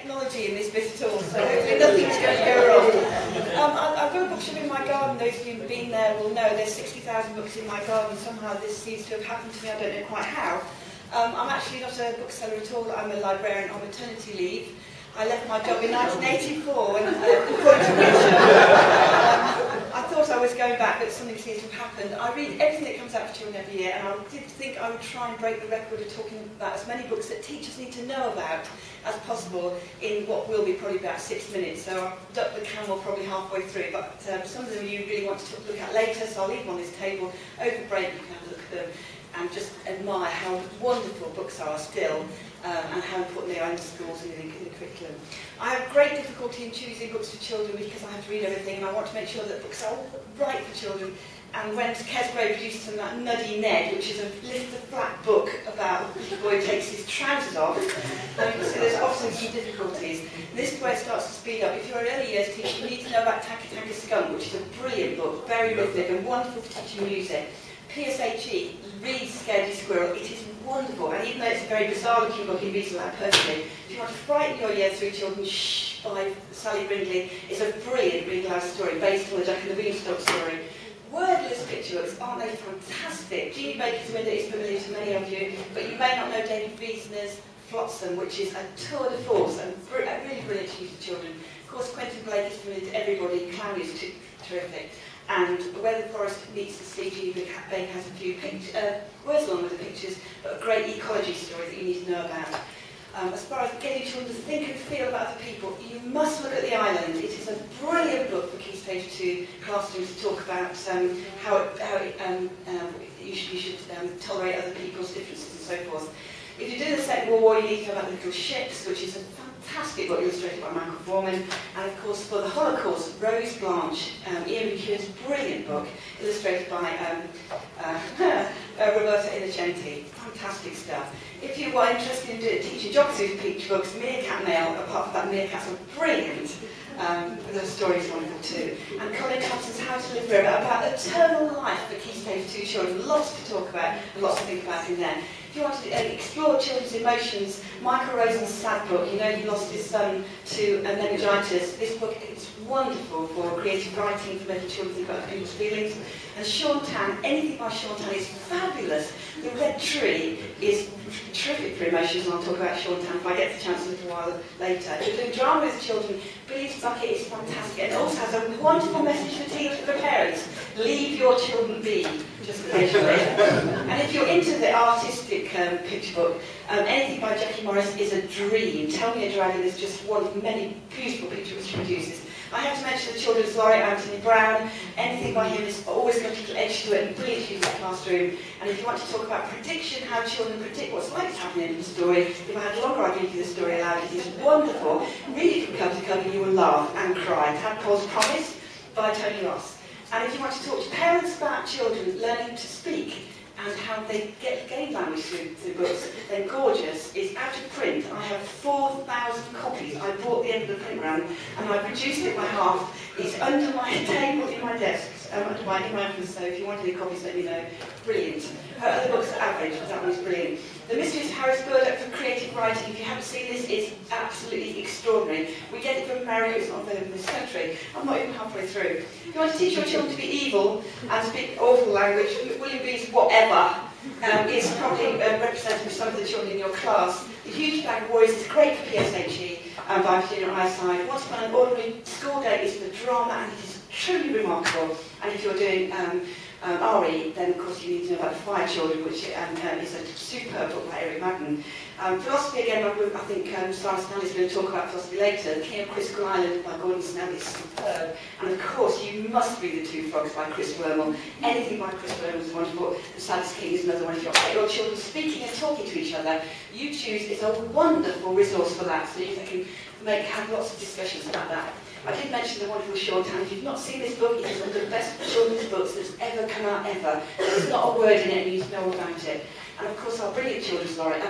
technology in this bit at all, so hopefully nothing's going to go wrong. I've got a bookshop in my garden. Those of you who've been there will know there's 60,000 books in my garden. Somehow this seems to have happened to me, I don't know quite how. I'm actually not a bookseller at all. I'm a librarian on maternity leave. I left my job in 1984 when, according to Richard, I thought I was going back, but something seems to have happened. I read everything that comes out for children every year, and I did think I would try and break the record of talking about as many books that teachers need to know about as possible in what will be probably about 6 minutes. So I've ducked the camel probably halfway through, but some of them you really want to look at later, so I'll leave them on this table. Over break you can have a look at them and just admire how wonderful books are still, and how important they are in schools and in the curriculum. I have great difficulty in choosing books for children because I have to read everything, and I want to make sure that books are right for children. And when Kesgrave produces that Nuddy Ned, which is a little flat book about a little boy who takes his trousers off, you can see there's often some difficulties. And this is where it starts to speed up. If you're an early years teacher, you need to know about Taka Taka Skunk, which is a brilliant book, very rhythmic and wonderful for teaching music. PSHE, Read Scaredy Squirrel, it is wonderful, and even though it's a very bizarre looking book, it reads aloud perfectly. If you want to frighten your year through children, Shh by Sally Brindley is a brilliant read aloud story based on the Jack and the Beanstalk story. Wordless picture books, aren't they fantastic? Jeannie Baker's Window is familiar to many of you, but you may not know David Wiesner's Flotsam, which is a tour de force and really brilliant to use for children. Of course, Quentin Blake is familiar to everybody, Clown is terrific. And Where the Forest Meets the Sea, Jeannie Baker has a few words along with the pictures, but a great ecology story that you need to know about. As far as getting children to think and feel about other people, you must look at The Island. It is a brilliant book for Key Stage 2 classrooms to talk about how you should tolerate other people's differences and so forth. If you do the Second World War, you need to know about Little Ships, which is a fantastic book illustrated by Michael Foreman. And of course, for the Holocaust, Rose Blanche, Ian McEwan's brilliant book, illustrated by Roberta Innocenti. Fantastic stuff. If you are interested in teaching geography for picture books, Meerkat Mail, apart from that, Meerkats are brilliant. The story is wonderful too. And Colin Thompson's How to Live Forever, about eternal life for Key Stage 2 children. Lots to talk about, and lots to think about in there. If you want to explore children's emotions, Michael Rosen's sad book, you know he lost his son to meningitis. This book is wonderful for creative writing, for making children think about people's feelings. And Sean Tan, anything by Sean Tan is fabulous. The Red Tree is terrific for emotions, and I'll talk about Sean Tan if I get the chance a little while later. If you're doing drama with children, Billy's Bucket is fantastic, and it also has a wonderful message for parents. Leave your children be, just occasionally. And if you're into the artistic picture book, anything by Jackie Morris is a dream. Tell Me a Dragon is just one of many beautiful pictures she produces. I have to mention the children's laureate, Anthony Brown. Anything by him is always got a little edge to it and brilliant to use in the classroom. And if you want to talk about prediction, how children predict what's likely to happen in the story, if I had longer, I'd read you the story aloud. It is wonderful. Read it from cover to cover, you will laugh and cry. Tadpole's Promise by Tony Ross. And if you want to talk to parents about children learning to speak and how they gain language through books, then Gorgeous is out of print. I have 4,000 copies. I bought the end of the print run and I reduced it by half. It's under my table in my desk, under my office, so if you want any copies, let me know. Brilliant. Her other books are average, but that one's brilliant. The Mysteries of Harris Burdock for creative writing. If you haven't seen this, it's absolutely extraordinary. We get it from Marilyn, it's not available in this country. I'm not even halfway through. If you want to teach your children to be evil and speak awful language, William B's Whatever is probably representative of some of the children in your class. The Huge Bag of Warriors is great for PSHE by Virginia Ironside. Once Upon an Ordinary School Day is for drama, and it is truly remarkable. And if you're doing RE, then of course you need to know about The Fire Children, which is a superb book by Eric Madden. Philosophy, again, I think Sarah Stanley's going to talk about philosophy later. The King of Quizzical Island by Gordon Snell is superb. And of course, you must read The Two Frogs by Chris Wormel. Anything by Chris Wormel is wonderful. The Saddest King is another one. If you've got your children speaking and talking to each other, YouTube is a wonderful resource for that, so you can have lots of discussions about that. I did mention the wonderful Sean Tan. If you've not seen this book, it is one of the best children's books that's ever come out ever. There's not a word in it, and you need to know all about it. And of course, our brilliant children's laureate,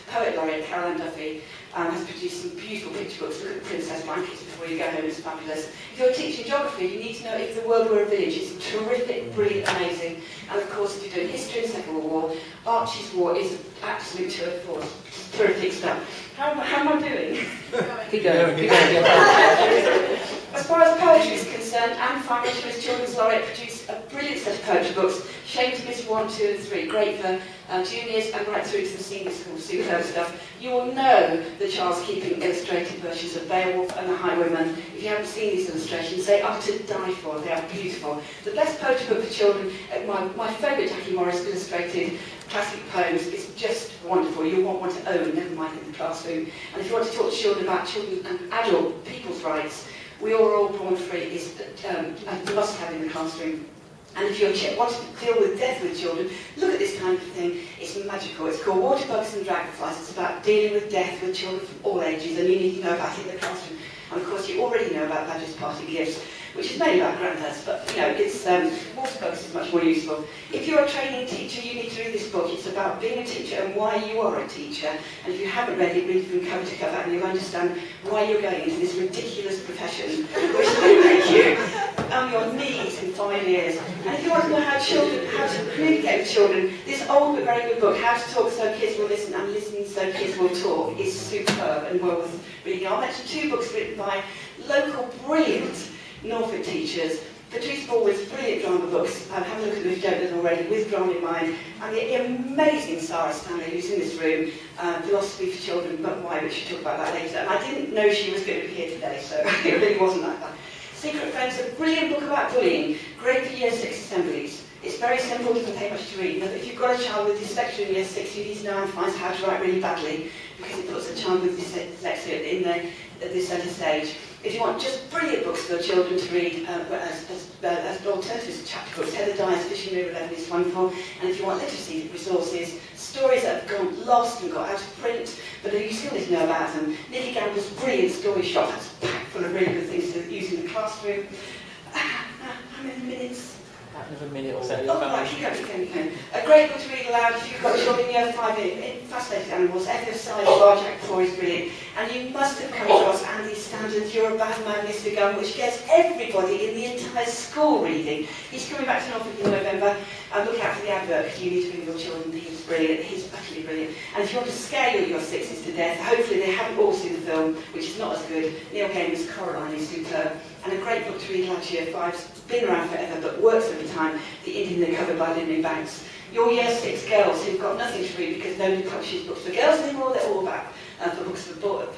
poet laureate, Caroline Duffy, has produced some beautiful picture books. Look at the Princess Blankets before you go home, it's fabulous. If you're teaching geography, you need to know If the World Were a Village. It's terrific, brilliant, amazing. And of course, if you're doing history and Second World War, Archie's War is an absolute tour de force. Terrific stuff. How am I doing? Keep going. As far as poetry is concerned, Anne Farmer, who is Children's Laureate, produced a brilliant set of poetry books. Shame to miss 1, 2 and 3. Great for juniors and right through to the senior school, superb stuff. You will know the Charles Keeping illustrated versions of Beowulf and the Highwayman. If you haven't seen these illustrations, they are to die for. They are beautiful. The best poetry book for children, my favourite Jackie Morris illustrated classic poems, is just wonderful. You'll want one to own, never mind in the classroom. And if you want to talk to children about children and adult people's rights, We Are All Born Free is a must-have in the classroom. And if you want to deal with death with children, look at this kind of thing. It's magical. It's called Water Bugs and Dragonflies. It's about dealing with death with children from all ages, and you need to know about it in the classroom. And of course, you already know about Badger's Party Gifts, which is mainly about granddads, but you know, it's Water Bugs is much more useful. If you're a training teacher, you need to read this book. It's about being a teacher and why you are a teacher. And if you haven't read it, read it from cover to cover, and you'll understand why you're going into this ridiculous profession, which will make you on your knees in 5 years. And if you want to know how to communicate with children, this old but very good book, How to Talk So Kids Will Listen and Listening So Kids Will Talk, is superb and well worth reading. I'll mention 2 books written by local brilliant Norfolk teachers. Patrice Baldwin's brilliant drama books, have a look at them if you don't know them already, with drama in mind, and the amazing Sarah Stanley, who's in this room, Philosophy for Children, But Why, which she'll talk about that later. And I didn't know she was going to be here today, so it really wasn't like that. Secret Friends, a brilliant book about bullying, great for Year 6 assemblies. It's very simple, doesn't take much to read. But if you've got a child with dyslexia in Year 6, you need to know and find how to write really badly, because it puts a child with dyslexia in the centre stage. If you want just brilliant books for children to read as alternatives to chapter books, Heather Dyer's Fishing River 11 is wonderful. And if you want literacy resources, stories that have gone lost and got out of print, but you still need to know about them. Nikki Gamble's brilliant story shop that's packed full of really good things to use in the classroom. How many minutes? Another minute or so. Oh, right, keep going. A great book to read aloud if you've got children in Year 5 in fascinating animals. Echo Size by Jack 4 is brilliant. And you must have come across Andy's Standards, You're a Bad Man, Mr. Gunn, which gets everybody in the entire school reading. He's coming back to Norfolk in November. And look out for the advert, because you need to read your children. He's brilliant. He's utterly brilliant. And if you want to scare your 6s to death, hopefully they haven't all seen the film, which is not as good. Neil Gaiman's Coraline is superb. And a great book to read aloud to Year 5's been around forever, but works every time, The Indian in the Cupboard by Lynn Banks. Your Year 6 girls who've got nothing to read because nobody publishes books for girls anymore, they're all back for books for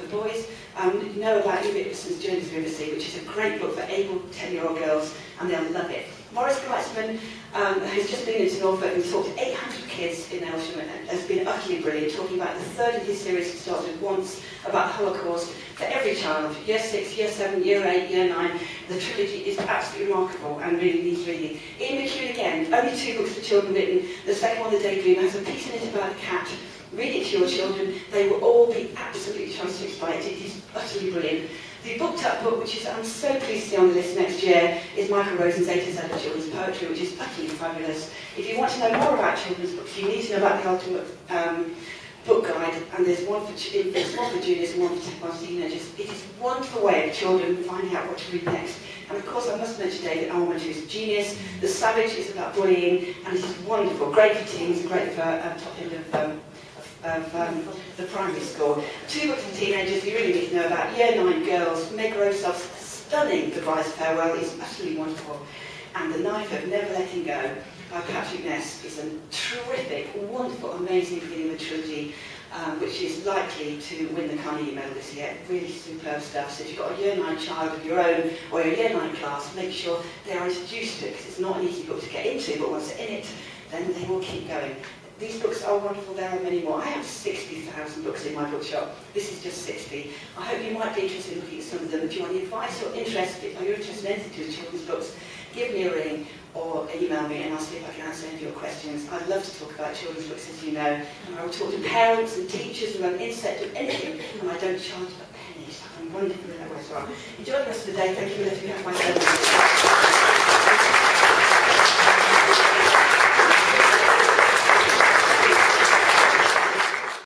boys. You know about Edith Ibsen's Journey Through the Sea, which is a great book for able 10-year-old girls, and they'll love it. Maurice Gleitzman has just been into Norfolk and talked to 800 kids in Elsham and has been utterly brilliant, talking about the third in his series that started once about the Holocaust for every child, Year 6, Year 7, Year 8, Year 9. The trilogy is absolutely remarkable and really needs reading. Ian McEwan again, only 2 books for children written. The second one, The Daydream, has a piece in it about a cat. Read it to your children. They will all be absolutely transfixed by it. It is utterly brilliant. The booked up book, which is I'm so pleased to see on the list next year, is Michael Rosen's A to Z of Children's Poetry, which is utterly fabulous. If you want to know more about children's books, you need to know about the Ultimate Book Guide, and there's one for infants, one for juniors, and one for teenagers. It is a wonderful way of children finding out what to read next. And of course, I must mention David Almond, who's a genius. The Savage is about bullying, and it is wonderful, great for teens, great for top end of the primary school. 2 books for teenagers you really need to know about. Year 9 girls, Meg Rosoff's stunning Goodbye's Farewell is utterly wonderful. And The Knife of Never Letting Go by Patrick Ness is a terrific, wonderful, amazing beginning of a trilogy, which is likely to win the Carnegie Medal this year. Really superb stuff. So if you've got a Year 9 child of your own or a Year 9 class, make sure they are introduced to it, because it's not an easy book to get into, but once they're in it, then they will keep going. These books are wonderful, there are many more. I have 60,000 books in my bookshop. This is just 60. I hope you might be interested in looking at some of them. If you want any advice or interested, or you're interested in anything to do with children's books, give me a ring or email me and I'll see if I can answer any of your questions. I'd love to talk about children's books, as you know. And I will talk to parents and teachers and I'm insect of anything, and I don't charge a penny, so I'm wonderful in that way as well. Enjoy the rest of the day. Thank you for letting me have my service.